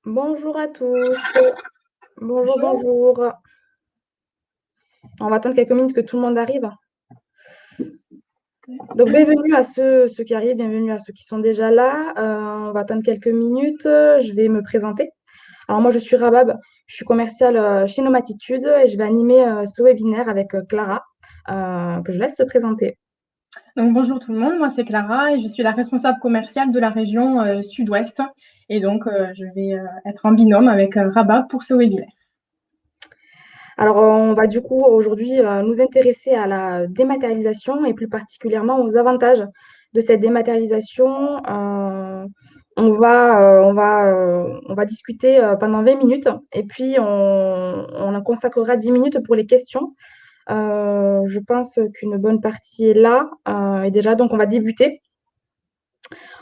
Bonjour à tous. Bonjour, Bonjour. bonjour. On va attendre quelques minutes que tout le monde arrive. Donc, bienvenue à ceux qui arrivent, bienvenue à ceux qui sont déjà là. On va attendre quelques minutes. Je vais me présenter. Alors, moi, je suis Rabab. Je suis commerciale chez Nomatitude et je vais animer ce webinaire avec Clara, que je laisse se présenter. Donc, bonjour tout le monde, moi c'est Clara et je suis la responsable commerciale de la région Sud-Ouest. Et donc, je vais être en binôme avec Rabat pour ce webinaire. Alors, on va du coup aujourd'hui nous intéresser à la dématérialisation et plus particulièrement aux avantages de cette dématérialisation. On va discuter pendant 20 minutes et puis on en consacrera 10 minutes pour les questions. Je pense qu'une bonne partie est là. Et déjà, donc, on va débuter.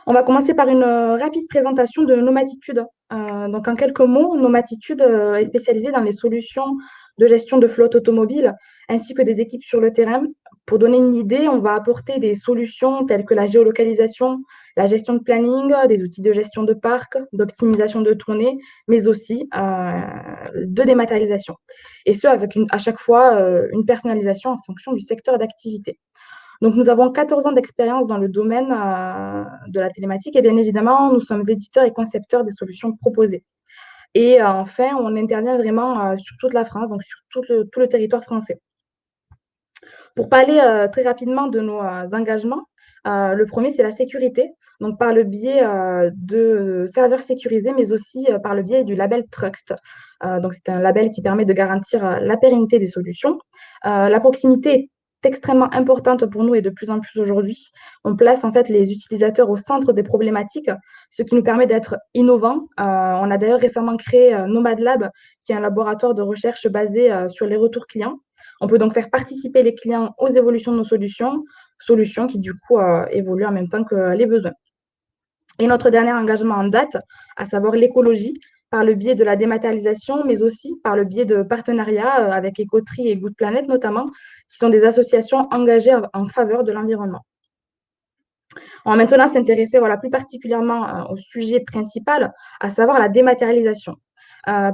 On va commencer par une rapide présentation de Nomatitude. Donc, en quelques mots, Nomatitude est spécialisée dans les solutions de gestion de flotte automobile ainsi que des équipes sur le terrain. Pour donner une idée, on va apporter des solutions telles que la géolocalisation, la gestion de planning, des outils de gestion de parc, d'optimisation de tournée, mais aussi de dématérialisation. Et ce, avec à chaque fois une personnalisation en fonction du secteur d'activité. Donc, nous avons 14 ans d'expérience dans le domaine de la télématique et bien évidemment, nous sommes éditeurs et concepteurs des solutions proposées. Et enfin, on intervient vraiment sur toute la France, donc sur tout le territoire français. Pour parler très rapidement de nos engagements, le premier, c'est la sécurité, donc par le biais de serveurs sécurisés, mais aussi par le biais du label Trust. Donc, c'est un label qui permet de garantir la pérennité des solutions. La proximité est extrêmement importante pour nous et de plus en plus aujourd'hui. On place en fait les utilisateurs au centre des problématiques, ce qui nous permet d'être innovants. On a d'ailleurs récemment créé Nomad Lab, qui est un laboratoire de recherche basé sur les retours clients. On peut donc faire participer les clients aux évolutions de nos solutions qui du coup évoluent en même temps que les besoins. Et notre dernier engagement en date, à savoir l'écologie, par le biais de la dématérialisation, mais aussi par le biais de partenariats avec Écoterie et Good Planet notamment, qui sont des associations engagées en faveur de l'environnement. On va maintenant s'intéresser plus particulièrement au sujet principal, à savoir la dématérialisation.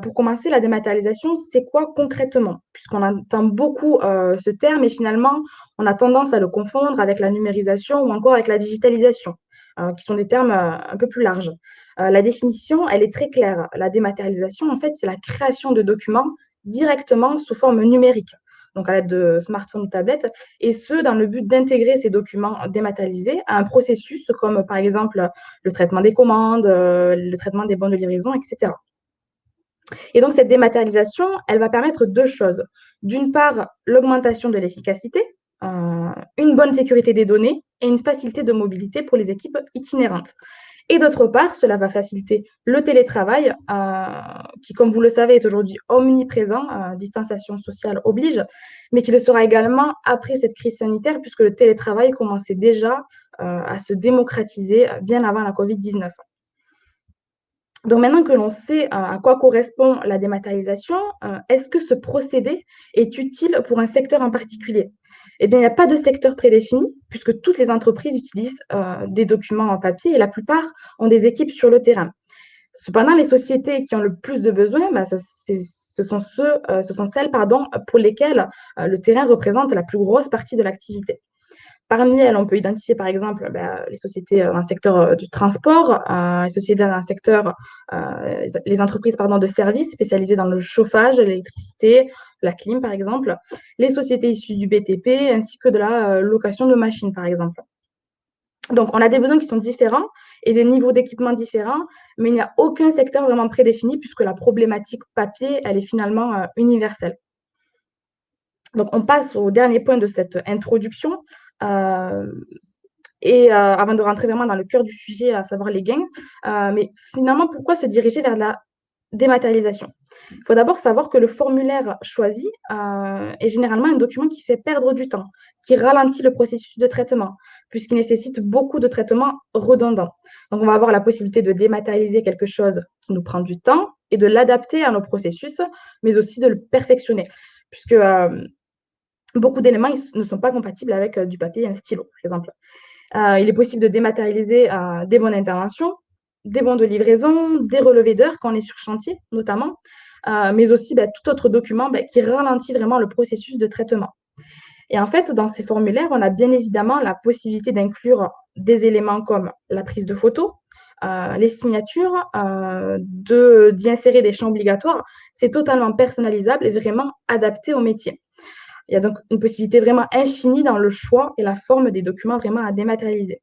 Pour commencer, la dématérialisation, c'est quoi concrètement? Puisqu'on entend beaucoup ce terme et finalement, on a tendance à le confondre avec la numérisation ou encore avec la digitalisation, qui sont des termes un peu plus larges. La définition, elle est très claire. La dématérialisation, en fait, c'est la création de documents directement sous forme numérique, donc à l'aide de smartphones ou tablettes, et ce, dans le but d'intégrer ces documents dématérialisés à un processus comme, par exemple, le traitement des commandes, le traitement des bons de livraison, etc. Et donc, cette dématérialisation, elle va permettre deux choses. D'une part, l'augmentation de l'efficacité, une bonne sécurité des données et une facilité de mobilité pour les équipes itinérantes. Et d'autre part, cela va faciliter le télétravail, qui, comme vous le savez, est aujourd'hui omniprésent, distanciation sociale oblige, mais qui le sera également après cette crise sanitaire, puisque le télétravail commençait déjà à se démocratiser bien avant la Covid-19. Donc maintenant que l'on sait à quoi correspond la dématérialisation, est-ce que ce procédé est utile pour un secteur en particulier? Eh bien, il n'y a pas de secteur prédéfini, puisque toutes les entreprises utilisent des documents en papier et la plupart ont des équipes sur le terrain. Cependant, les sociétés qui ont le plus de besoins, ce sont celles pour lesquelles le terrain représente la plus grosse partie de l'activité. Parmi elles, on peut identifier par exemple les sociétés dans le secteur du transport, les sociétés dans le secteur, les entreprises de services spécialisées dans le chauffage, l'électricité, la clim par exemple, les sociétés issues du BTP ainsi que de la location de machines par exemple. Donc, on a des besoins qui sont différents et des niveaux d'équipement différents, mais il n'y a aucun secteur vraiment prédéfini puisque la problématique papier, elle est finalement universelle. Donc, on passe au dernier point de cette introduction. Euh, avant de rentrer vraiment dans le cœur du sujet, à savoir les gains, mais finalement, pourquoi se diriger vers la dématérialisation? Il faut d'abord savoir que le formulaire choisi est généralement un document qui fait perdre du temps, qui ralentit le processus de traitement, puisqu'il nécessite beaucoup de traitements redondants. Donc, on va avoir la possibilité de dématérialiser quelque chose qui nous prend du temps et de l'adapter à nos processus, mais aussi de le perfectionner, puisque beaucoup d'éléments ne sont pas compatibles avec du papier et un stylo, par exemple. Il est possible de dématérialiser des bonnes interventions, des bons de livraison, des relevés d'heures quand on est sur chantier notamment, mais aussi tout autre document qui ralentit vraiment le processus de traitement. Et en fait, dans ces formulaires, on a bien évidemment la possibilité d'inclure des éléments comme la prise de photos, les signatures, d'y insérer des champs obligatoires. C'est totalement personnalisable et vraiment adapté au métier. Il y a donc une possibilité vraiment infinie dans le choix et la forme des documents vraiment à dématérialiser.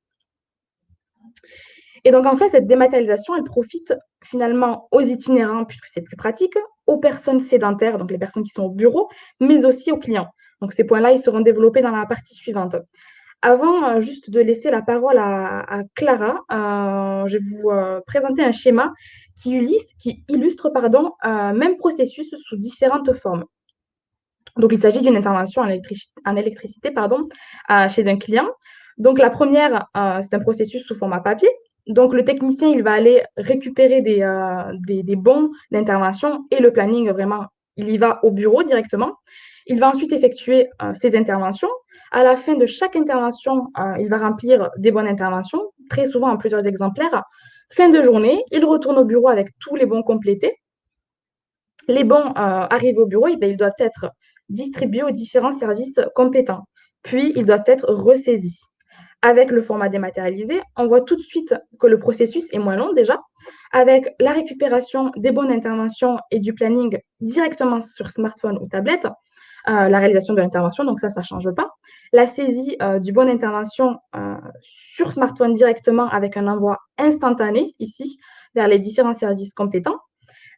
Et donc, en fait, cette dématérialisation, elle profite finalement aux itinérants, puisque c'est plus pratique, aux personnes sédentaires, donc les personnes qui sont au bureau, mais aussi aux clients. Donc, ces points-là, ils seront développés dans la partie suivante. Avant juste de laisser la parole à Clara, je vais vous présenter un schéma qui illustre même processus sous différentes formes. Donc, il s'agit d'une intervention en électricité chez un client. Donc, la première, c'est un processus sous format papier. Donc, le technicien, il va aller récupérer des bons d'intervention et le planning, vraiment, il y va au bureau directement. Il va ensuite effectuer ses interventions. À la fin de chaque intervention, il va remplir des bons d'intervention, très souvent en plusieurs exemplaires. Fin de journée, il retourne au bureau avec tous les bons complétés. Les bons arrivés au bureau, ils doivent être distribués aux différents services compétents. Puis, ils doivent être ressaisis. Avec le format dématérialisé, on voit tout de suite que le processus est moins long déjà, avec la récupération des bons d'intervention et du planning directement sur smartphone ou tablette, la réalisation de l'intervention, donc ça ne change pas. La saisie du bon d'intervention sur smartphone directement avec un envoi instantané ici vers les différents services compétents.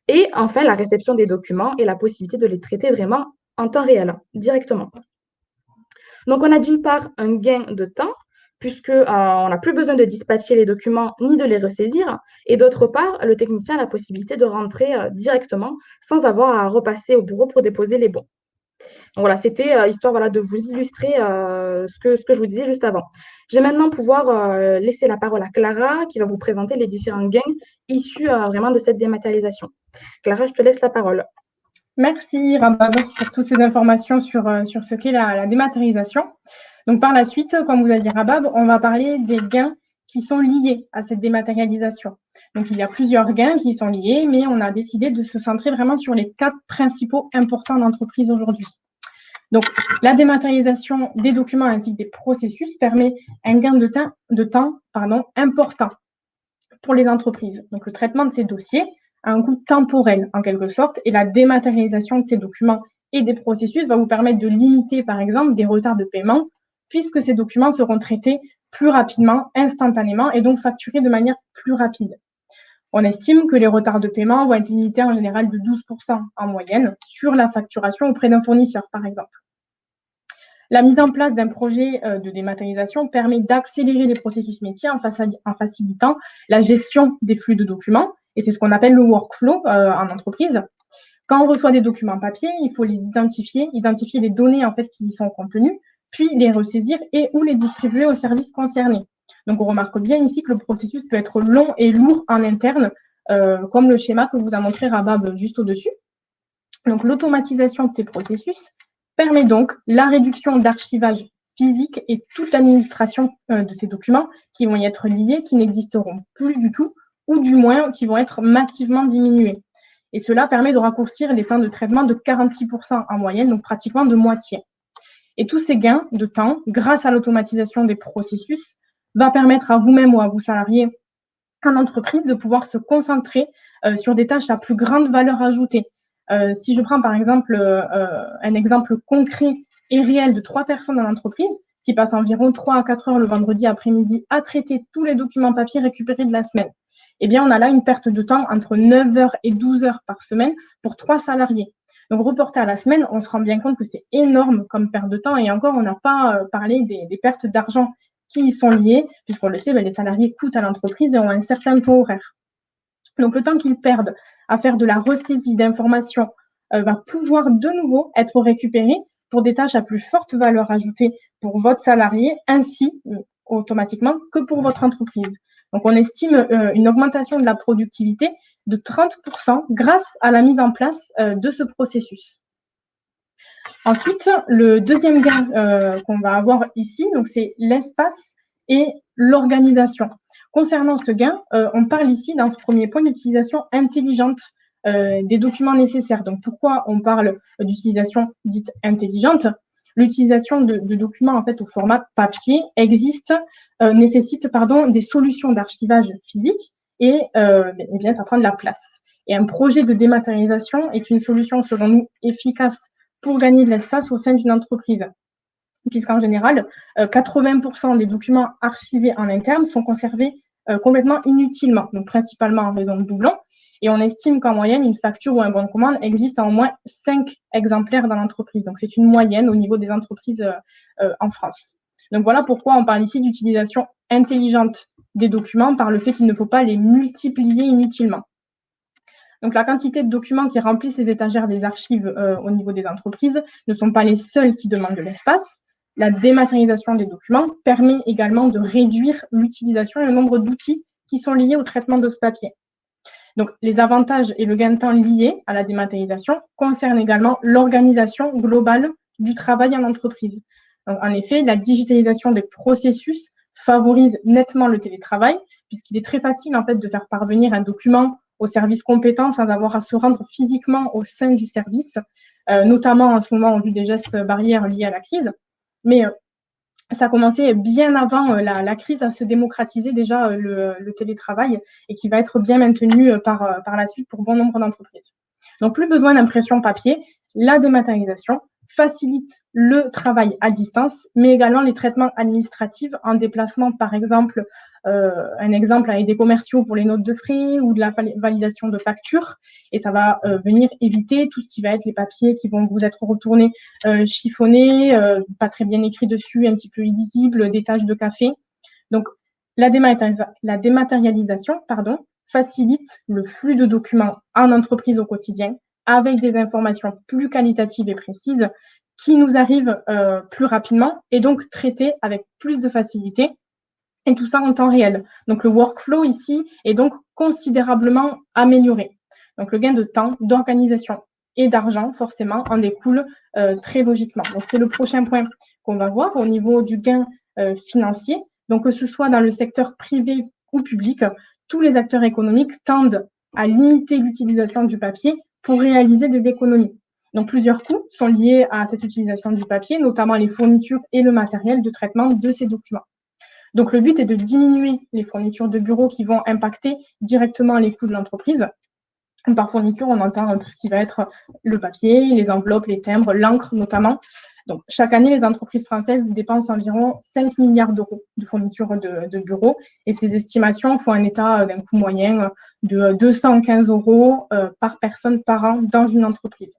Et enfin, la réception des documents et la possibilité de les traiter vraiment en temps réel, directement. Donc, on a d'une part un gain de temps, puisqu'on n'a plus besoin de dispatcher les documents ni de les ressaisir. Et d'autre part, le technicien a la possibilité de rentrer directement sans avoir à repasser au bureau pour déposer les bons. Donc voilà, c'était histoire de vous illustrer ce que je vous disais juste avant. Je vais maintenant pouvoir laisser la parole à Clara qui va vous présenter les différents gains issus vraiment de cette dématérialisation. Clara, je te laisse la parole. Merci Rabab pour toutes ces informations sur ce qu'est la dématérialisation. Donc par la suite, comme vous a dit Rabab, on va parler des gains qui sont liés à cette dématérialisation. Donc il y a plusieurs gains qui sont liés, mais on a décidé de se centrer vraiment sur les 4 principaux importants d'entreprise aujourd'hui. Donc la dématérialisation des documents ainsi que des processus permet un gain de temps important pour les entreprises. Donc le traitement de ces dossiers a un coût temporel en quelque sorte, et la dématérialisation de ces documents et des processus va vous permettre de limiter par exemple des retards de paiement, puisque ces documents seront traités plus rapidement, instantanément, et donc facturés de manière plus rapide. On estime que les retards de paiement vont être limités en général de 12% en moyenne sur la facturation auprès d'un fournisseur, par exemple. La mise en place d'un projet de dématérialisation permet d'accélérer les processus métiers en facilitant la gestion des flux de documents, et c'est ce qu'on appelle le workflow en entreprise. Quand on reçoit des documents papier, il faut les identifier les données en fait qui y sont contenues, puis les ressaisir et ou les distribuer aux services concernés. Donc on remarque bien ici que le processus peut être long et lourd en interne, comme le schéma que vous a montré Rabab juste au-dessus. Donc l'automatisation de ces processus permet donc la réduction d'archivage physique et toute l'administration de ces documents qui vont y être liés, qui n'existeront plus du tout, ou du moins qui vont être massivement diminués. Et cela permet de raccourcir les temps de traitement de 46% en moyenne, donc pratiquement de moitié. Et tous ces gains de temps, grâce à l'automatisation des processus, va permettre à vous-même ou à vos salariés en entreprise de pouvoir se concentrer sur des tâches à plus grande valeur ajoutée. Si je prends par exemple un exemple concret et réel de 3 personnes dans l'entreprise qui passent environ 3 à 4 heures le vendredi après-midi à traiter tous les documents papier récupérés de la semaine, eh bien, on a là une perte de temps entre 9 heures et 12 heures par semaine pour 3 salariés. Donc, reporté à la semaine, on se rend bien compte que c'est énorme comme perte de temps. Et encore, on n'a pas parlé des pertes d'argent qui y sont liées, puisqu'on le sait, les salariés coûtent à l'entreprise et ont un certain taux horaire. Donc, le temps qu'ils perdent à faire de la ressaisie d'informations va pouvoir de nouveau être récupéré pour des tâches à plus forte valeur ajoutée pour votre salarié, ainsi automatiquement que pour votre entreprise. Donc, on estime une augmentation de la productivité de 30% grâce à la mise en place de ce processus. Ensuite, le deuxième gain qu'on va avoir ici, donc c'est l'espace et l'organisation. Concernant ce gain, on parle ici, dans ce premier point, d'utilisation intelligente des documents nécessaires. Donc, pourquoi on parle d'utilisation dite intelligente? L'utilisation de documents en fait au format papier nécessite des solutions d'archivage physique et bien ça prend de la place. Et un projet de dématérialisation est une solution selon nous efficace pour gagner de l'espace au sein d'une entreprise, puisqu'en général, 80% des documents archivés en interne sont conservés complètement inutilement, donc principalement en raison de doublons. Et on estime qu'en moyenne, une facture ou un bon de commande existe en au moins 5 exemplaires dans l'entreprise. Donc, c'est une moyenne au niveau des entreprises en France. Donc, voilà pourquoi on parle ici d'utilisation intelligente des documents par le fait qu'il ne faut pas les multiplier inutilement. Donc, la quantité de documents qui remplissent les étagères des archives au niveau des entreprises ne sont pas les seuls qui demandent de l'espace. La dématérialisation des documents permet également de réduire l'utilisation et le nombre d'outils qui sont liés au traitement de ce papier. Donc, les avantages et le gain de temps liés à la dématérialisation concernent également l'organisation globale du travail en entreprise. Donc, en effet, la digitalisation des processus favorise nettement le télétravail, puisqu'il est très facile en fait de faire parvenir un document au service compétent sans avoir à se rendre physiquement au sein du service, notamment en ce moment en vue des gestes barrières liés à la crise. Mais ça a commencé bien avant la crise à se démocratiser déjà le télétravail et qui va être bien maintenu par la suite pour bon nombre d'entreprises. Donc, plus besoin d'impression papier, la dématérialisation facilite le travail à distance, mais également les traitements administratifs en déplacement, par exemple, un exemple avec des commerciaux pour les notes de frais ou de la validation de factures. Et ça va venir éviter tout ce qui va être les papiers qui vont vous être retournés chiffonnés, pas très bien écrits dessus, un petit peu illisibles, des taches de café. Donc, la dématérialisation facilite le flux de documents en entreprise au quotidien avec des informations plus qualitatives et précises qui nous arrivent plus rapidement et donc traitées avec plus de facilité, et tout ça en temps réel. Donc, le workflow ici est donc considérablement amélioré. Donc, le gain de temps, d'organisation et d'argent, forcément, en découle très logiquement. Donc, c'est le prochain point qu'on va voir au niveau du gain financier. Donc, que ce soit dans le secteur privé ou public, tous les acteurs économiques tendent à limiter l'utilisation du papier pour réaliser des économies. Donc, plusieurs coûts sont liés à cette utilisation du papier, notamment les fournitures et le matériel de traitement de ces documents. Donc, le but est de diminuer les fournitures de bureau qui vont impacter directement les coûts de l'entreprise. Par fourniture, on entend tout ce qui va être le papier, les enveloppes, les timbres, l'encre notamment. Donc, chaque année, les entreprises françaises dépensent environ 5 milliards d'euros de fourniture de bureau. Et ces estimations font un état d'un coût moyen de 215 euros par personne par an dans une entreprise.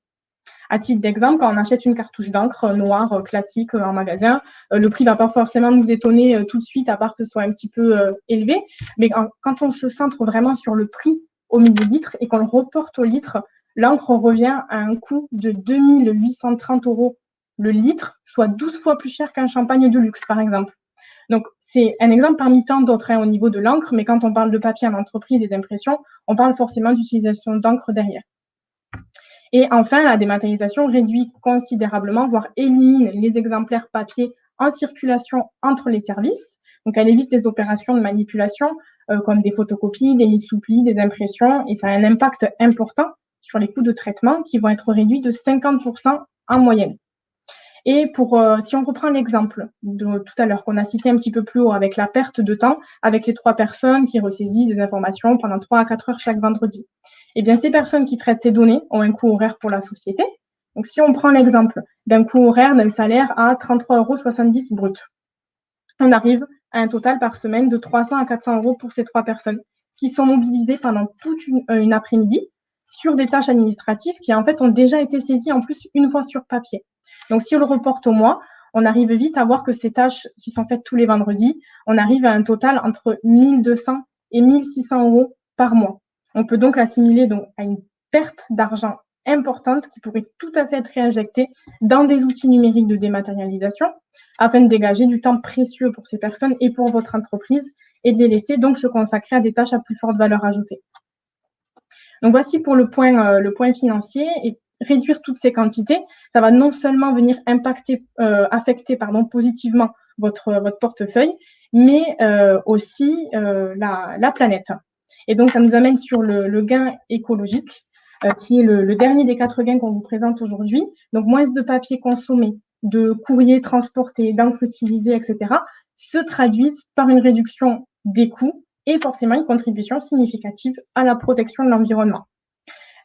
À titre d'exemple, quand on achète une cartouche d'encre noire classique en magasin, le prix ne va pas forcément nous étonner tout de suite, à part que ce soit un petit peu élevé. Mais quand on se centre vraiment sur le prix au millilitre et qu'on le reporte au litre, l'encre revient à un coût de 2830 euros le litre, soit 12 fois plus cher qu'un champagne de luxe, par exemple. Donc, c'est un exemple parmi tant d'autres au niveau de l'encre, mais quand on parle de papier en entreprise et d'impression, on parle forcément d'utilisation d'encre derrière. Et enfin, la dématérialisation réduit considérablement, voire élimine les exemplaires papier en circulation entre les services. Donc, elle évite des opérations de manipulation comme des photocopies, des mises sous pli, des impressions, et ça a un impact important sur les coûts de traitement qui vont être réduits de 50% en moyenne. Et si on reprend l'exemple de tout à l'heure qu'on a cité un petit peu plus haut avec la perte de temps, avec les 3 personnes qui ressaisissent des informations pendant 3 à 4 heures chaque vendredi. Eh bien, ces personnes qui traitent ces données ont un coût horaire pour la société. Donc, si on prend l'exemple d'un coût horaire d'un salaire à 33,70 € brut, on arrive à un total par semaine de 300 à 400 euros pour ces 3 personnes qui sont mobilisées pendant toute une après-midi sur des tâches administratives qui, en fait, ont déjà été saisies en plus une fois sur papier. Donc, si on le reporte au mois, on arrive vite à voir que ces tâches qui sont faites tous les vendredis, on arrive à un total entre 1200 et 1600 euros par mois. On peut donc l'assimiler à une perte d'argent importante qui pourrait tout à fait être réinjectée dans des outils numériques de dématérialisation afin de dégager du temps précieux pour ces personnes et pour votre entreprise et de les laisser donc se consacrer à des tâches à plus forte valeur ajoutée. Donc, voici pour le point financier. Et réduire toutes ces quantités, ça va non seulement venir affecter positivement votre portefeuille, mais aussi la planète. Et donc, ça nous amène sur le gain écologique, qui est le dernier des 4 gains qu'on vous présente aujourd'hui. Donc, moins de papier consommé, de courrier transporté, d'encre utilisée, etc., se traduisent par une réduction des coûts et forcément une contribution significative à la protection de l'environnement.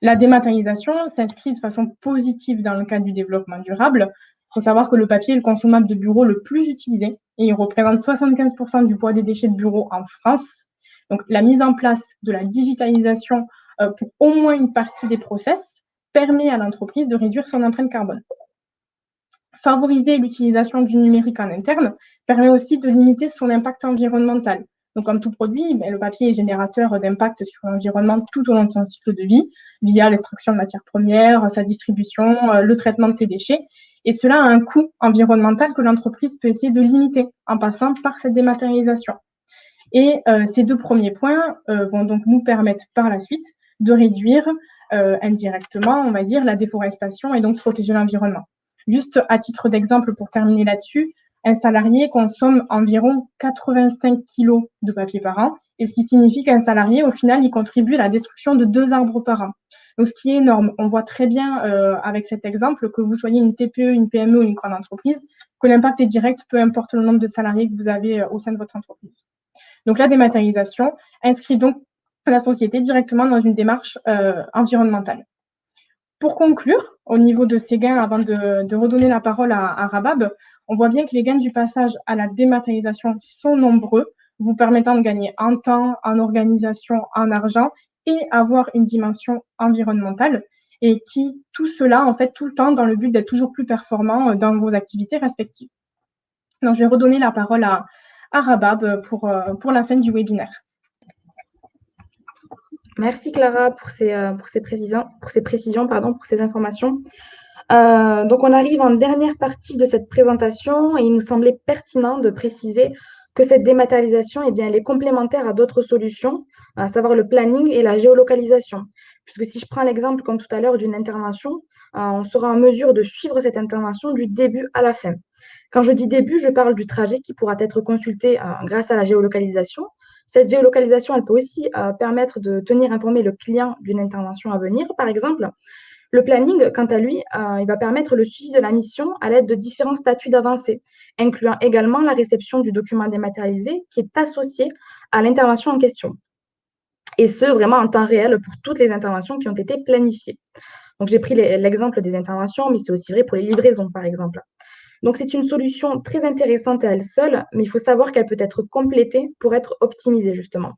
La dématérialisation s'inscrit de façon positive dans le cadre du développement durable. Il faut savoir que le papier est le consommable de bureau le plus utilisé et il représente 75% du poids des déchets de bureau en France. Donc, la mise en place de la digitalisation pour au moins une partie des process permet à l'entreprise de réduire son empreinte carbone. Favoriser l'utilisation du numérique en interne permet aussi de limiter son impact environnemental. Donc, comme tout produit, le papier est générateur d'impact sur l'environnement tout au long de son cycle de vie, via l'extraction de matières premières, sa distribution, le traitement de ses déchets. Et cela a un coût environnemental que l'entreprise peut essayer de limiter en passant par cette dématérialisation. Et ces 2 premiers points vont donc nous permettre par la suite de réduire indirectement, on va dire, la déforestation et donc protéger l'environnement. Juste à titre d'exemple, pour terminer là-dessus, un salarié consomme environ 85 kilos de papier par an, et ce qui signifie qu'un salarié, au final, il contribue à la destruction de 2 arbres par an. Donc, ce qui est énorme. On voit très bien avec cet exemple, que vous soyez une TPE, une PME ou une grande entreprise, que l'impact est direct, peu importe le nombre de salariés que vous avez au sein de votre entreprise. Donc, la dématérialisation inscrit donc la société directement dans une démarche environnementale. Pour conclure, au niveau de ces gains, avant de redonner la parole à Rabab, on voit bien que les gains du passage à la dématérialisation sont nombreux, vous permettant de gagner en temps, en organisation, en argent et avoir une dimension environnementale et qui, tout cela, en fait, tout le temps dans le but d'être toujours plus performant dans vos activités respectives. Donc, je vais redonner la parole à Rabab pour la fin du webinaire. Merci Clara pour ces précisions, pour ces informations. Donc, on arrive en dernière partie de cette présentation et il nous semblait pertinent de préciser que cette dématérialisation, eh bien, elle est complémentaire à d'autres solutions, à savoir le planning et la géolocalisation. Puisque si je prends l'exemple, comme tout à l'heure, d'une intervention, on sera en mesure de suivre cette intervention du début à la fin. Quand je dis début, je parle du trajet qui pourra être consulté grâce à la géolocalisation. Cette géolocalisation, elle peut aussi permettre de tenir informé le client d'une intervention à venir, par exemple. Le planning, quant à lui, il va permettre le suivi de la mission à l'aide de différents statuts d'avancée, incluant également la réception du document dématérialisé qui est associé à l'intervention en question. Et ce, vraiment en temps réel pour toutes les interventions qui ont été planifiées. Donc, j'ai pris l'exemple des interventions, mais c'est aussi vrai pour les livraisons, par exemple. Donc, c'est une solution très intéressante à elle seule, mais il faut savoir qu'elle peut être complétée pour être optimisée, justement.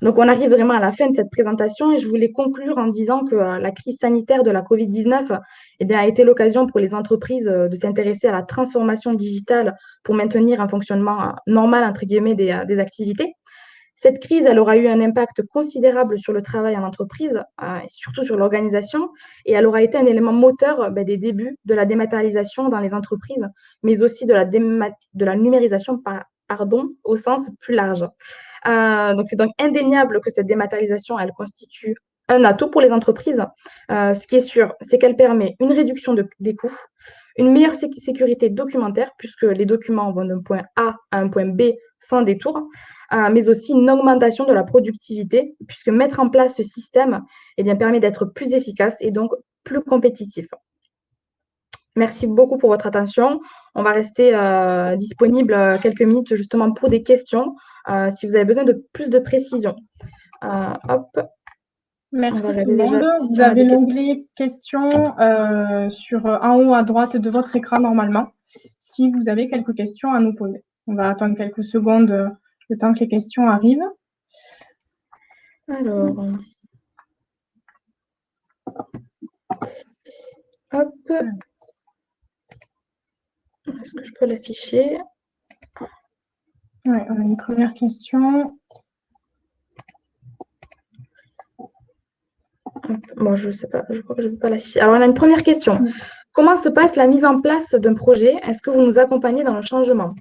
Donc, on arrive vraiment à la fin de cette présentation et je voulais conclure en disant que la crise sanitaire de la COVID-19 eh bien, a été l'occasion pour les entreprises de s'intéresser à la transformation digitale pour maintenir un fonctionnement normal, entre guillemets, des activités. Cette crise, elle aura eu un impact considérable sur le travail en entreprise, et surtout sur l'organisation, et elle aura été un élément moteur des débuts de la dématérialisation dans les entreprises, mais aussi de la numérisation au sens plus large. Donc, c'est donc indéniable que cette dématérialisation, elle constitue un atout pour les entreprises. Ce qui est sûr, c'est qu'elle permet une réduction des coûts, une meilleure sécurité documentaire, puisque les documents vont d'un point A à un point B sans détour, mais aussi une augmentation de la productivité, puisque mettre en place ce système eh bien, permet d'être plus efficace et donc plus compétitif. Merci beaucoup pour votre attention. On va rester disponible quelques minutes justement pour des questions si vous avez besoin de plus de précision. Hop. Merci tout le monde. Vous avez l'onglet questions en haut à droite de votre écran normalement, si vous avez quelques questions à nous poser. On va attendre quelques secondes le temps que les questions arrivent. Alors, hop. Est-ce que je peux l'afficher? Oui, on a une première question. Bon, je ne sais pas, je crois que je ne peux pas l'afficher. Alors, on a une première question. Comment se passe la mise en place d'un projet? Est-ce que vous nous accompagnez dans le changement?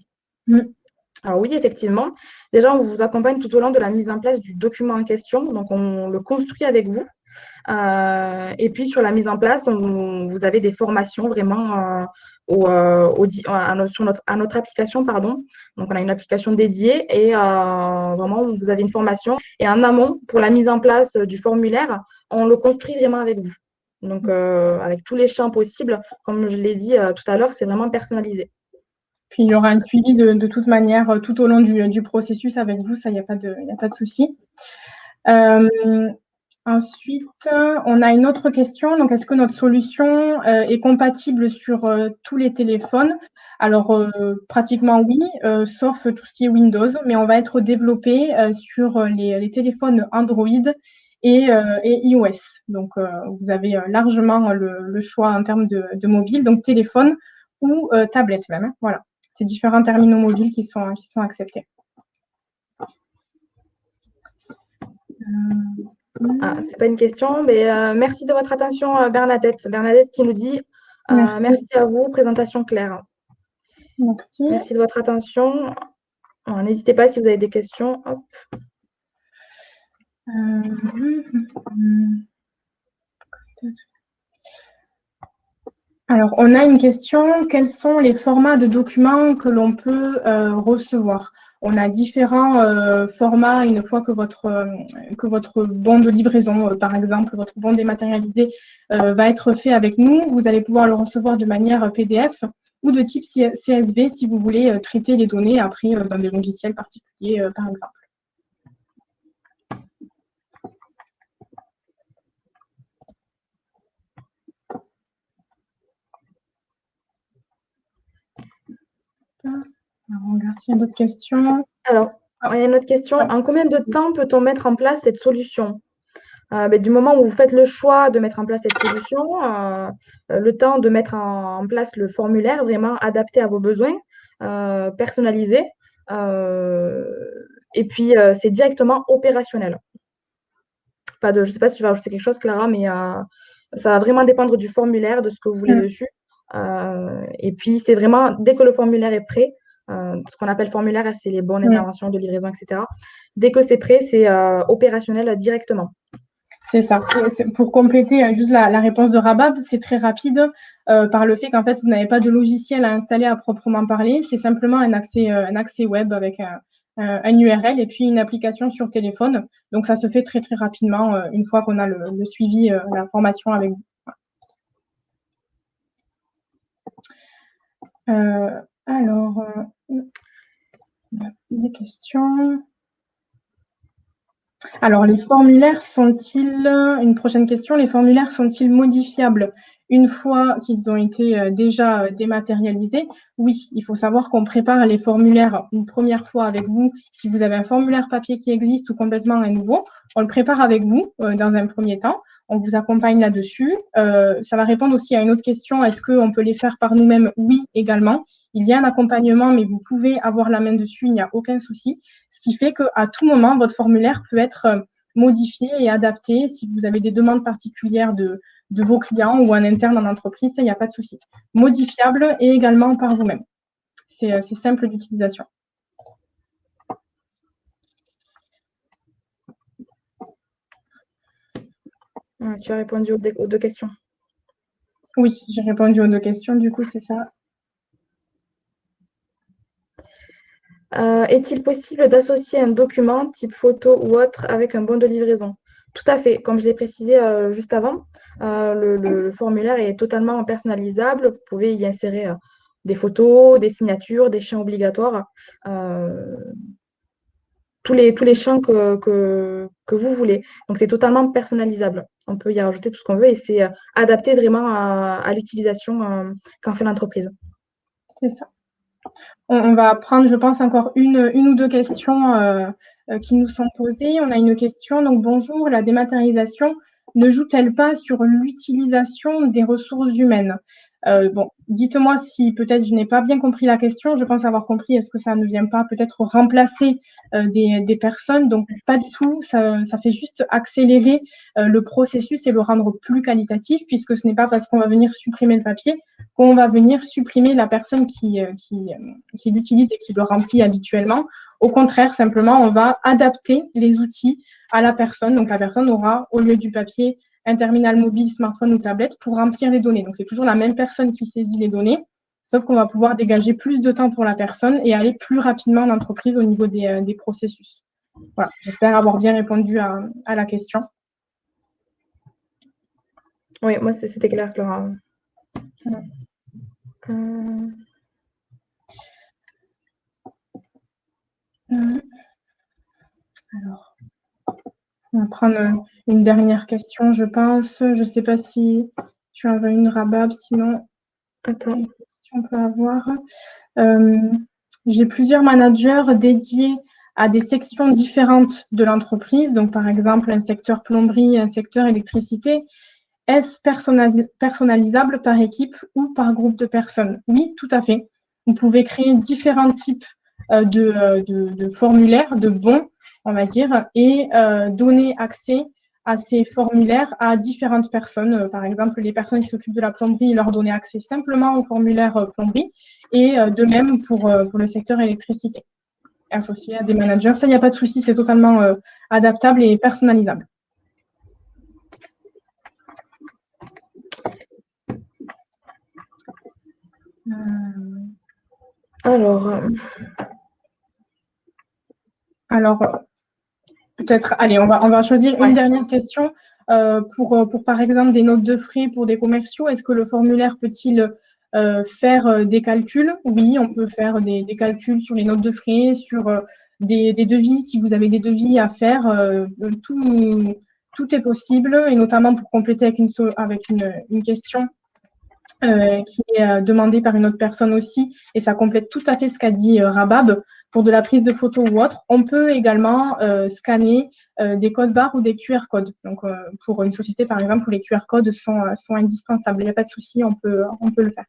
Alors oui, effectivement. Déjà, on vous accompagne tout au long de la mise en place du document en question. Donc, on le construit avec vous. Et puis, sur la mise en place, vous avez des formations vraiment à notre application, pardon. Donc, on a une application dédiée et vraiment, vous avez une formation. Et en amont, pour la mise en place du formulaire, on le construit vraiment avec vous. Donc, avec tous les champs possibles, comme je l'ai dit tout à l'heure, c'est vraiment personnalisé. Puis il y aura un suivi de toute manière tout au long du processus avec vous, ça, il n'y a pas de souci. Ensuite, on a une autre question. Donc, est-ce que notre solution est compatible sur tous les téléphones? Alors, pratiquement oui, sauf tout ce qui est Windows, mais on va être développé sur les téléphones Android et iOS. Donc, vous avez largement le choix en termes de mobile, donc téléphone ou tablette même. Hein, voilà, c'est différents terminaux mobiles qui sont acceptés. Ah, c'est pas une question, mais merci de votre attention, Bernadette. Bernadette qui nous dit merci à vous, présentation claire. Merci. Merci de votre attention. N'hésitez pas si vous avez des questions. Hop. Alors, on a une question. Quels sont les formats de documents que l'on peut recevoir? On a différents formats une fois que votre bon de livraison, par exemple, votre bon dématérialisé va être fait avec nous. Vous allez pouvoir le recevoir de manière PDF ou de type CSV si vous voulez traiter les données après dans des logiciels particuliers, par exemple. Alors, on regarde s'il y a d'autres questions. Alors, il y a une autre question. En combien de temps peut-on mettre en place cette solution? Du moment où vous faites le choix de mettre en place cette solution, le temps de mettre en place le formulaire vraiment adapté à vos besoins, personnalisé, et puis c'est directement opérationnel. Je ne sais pas si tu vas ajouter quelque chose, Clara, mais ça va vraiment dépendre du formulaire, de ce que vous voulez dessus. Et puis, c'est vraiment, dès que le formulaire est prêt, ce qu'on appelle formulaire, c'est les bons d'intervention, de livraison, etc. Dès que c'est prêt, c'est opérationnel directement. C'est ça. Pour compléter juste la réponse de Rabab, c'est très rapide par le fait qu'en fait, vous n'avez pas de logiciel à installer à proprement parler. C'est simplement un accès web avec un URL et puis une application sur téléphone. Donc, ça se fait très, très rapidement une fois qu'on a le suivi, la formation avec vous. Alors, des questions. Alors, les formulaires sont-ils, une prochaine question, les formulaires sont-ils modifiables une fois qu'ils ont été déjà dématérialisés? Oui, il faut savoir qu'on prépare les formulaires une première fois avec vous. Si vous avez un formulaire papier qui existe ou complètement un nouveau, on le prépare avec vous dans un premier temps. On vous accompagne là-dessus. Ça va répondre aussi à une autre question. Est-ce qu'on peut les faire par nous-mêmes? Oui, également. Il y a un accompagnement, mais vous pouvez avoir la main dessus, il n'y a aucun souci. Ce qui fait qu'à tout moment, votre formulaire peut être modifié et adapté si vous avez des demandes particulières de vos clients ou en interne en entreprise, ça, il n'y a pas de souci. Modifiable et également par vous-même. C'est simple d'utilisation. Tu as répondu aux deux questions. Oui, j'ai répondu aux deux questions, du coup, c'est ça. Est-il possible d'associer un document type photo ou autre avec un bon de livraison? Tout à fait. Comme je l'ai précisé juste avant, le formulaire est totalement personnalisable. Vous pouvez y insérer des photos, des signatures, des champs obligatoires, tous les champs que vous voulez. Donc, c'est totalement personnalisable. On peut y rajouter tout ce qu'on veut et c'est adapté vraiment à l'utilisation qu'en fait l'entreprise. C'est ça. On va prendre, je pense, encore une ou deux questions qui nous sont posées. On a une question. Donc, bonjour, la dématérialisation ne joue-t-elle pas sur l'utilisation des ressources humaines? Bon, dites-moi si peut-être je n'ai pas bien compris la question. Je pense avoir compris. Est-ce que ça ne vient pas peut-être remplacer des personnes? Donc, pas du tout. Ça fait juste accélérer le processus et le rendre plus qualitatif, puisque ce n'est pas parce qu'on va venir supprimer le papier qu'on va venir supprimer la personne qui l'utilise et qui le remplit habituellement. Au contraire, simplement, on va adapter les outils à la personne. Donc, la personne aura, au lieu du papier, un terminal mobile, smartphone ou tablette pour remplir les données. Donc, c'est toujours la même personne qui saisit les données. sauf qu'on va pouvoir dégager plus de temps pour la personne et aller plus rapidement en entreprise au niveau des processus. Voilà, j'espère avoir bien répondu à la question. Oui, moi, c'était clair, Clara. Alors, on va prendre une dernière question, je pense. Je ne sais pas si tu en veux une, Rabab, sinon, Attends. quelle question on peut avoir? J'ai plusieurs managers dédiés à des sections différentes de l'entreprise, donc par exemple un secteur plomberie, un secteur électricité. Est-ce personnalisable par équipe ou par groupe de personnes? Oui, tout à fait. Vous pouvez créer différents types de formulaires, de bons, on va dire, et donner accès à ces formulaires à différentes personnes. Par exemple, les personnes qui s'occupent de la plomberie, leur donner accès simplement au formulaire plomberie, et de même pour le secteur électricité, associé à des managers. Ça, il n'y a pas de souci, c'est totalement adaptable et personnalisable. Alors, peut-être, allez, on va choisir une dernière question pour, par exemple, des notes de frais pour des commerciaux. Est-ce que le formulaire peut-il faire des calculs? Oui, on peut faire des calculs sur les notes de frais, sur des devis. Si vous avez des devis à faire, tout est possible, et notamment pour compléter avec une question qui est demandée par une autre personne aussi, et ça complète tout à fait ce qu'a dit Rabab. Pour de la prise de photos ou autre, on peut également scanner des codes barres ou des QR codes. Donc, pour une société, par exemple, où les QR codes sont indispensables, il n'y a pas de souci, on peut le faire.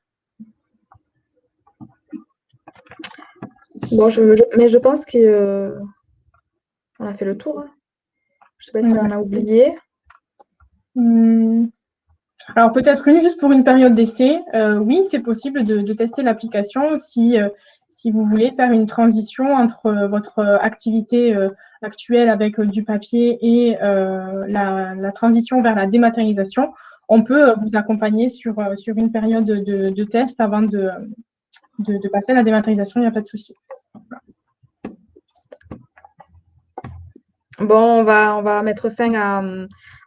Bon, mais je pense que on a fait le tour. Je ne sais pas si on en a oublié. Alors, peut-être juste pour une période d'essai, oui, c'est possible de tester l'application si vous voulez faire une transition entre votre activité actuelle avec du papier et la transition vers la dématérialisation. On peut vous accompagner sur une période de test avant de passer à la dématérialisation, il n'y a pas de souci. Bon, on va mettre fin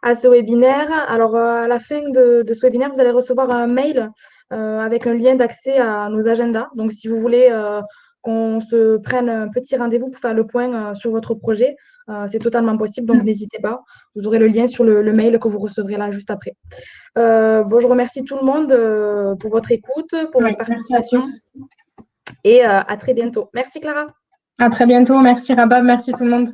à ce webinaire. Alors, à la fin de ce webinaire, vous allez recevoir un mail avec un lien d'accès à nos agendas. Donc, si vous voulez qu'on se prenne un petit rendez-vous pour faire le point sur votre projet, c'est totalement possible. Donc, n'hésitez pas. Vous aurez le lien sur le mail que vous recevrez là juste après. Bon, je remercie tout le monde pour votre écoute, pour votre participation. Merci à tous. Et à très bientôt. Merci, Clara. À très bientôt. Merci, Rabab. Merci tout le monde.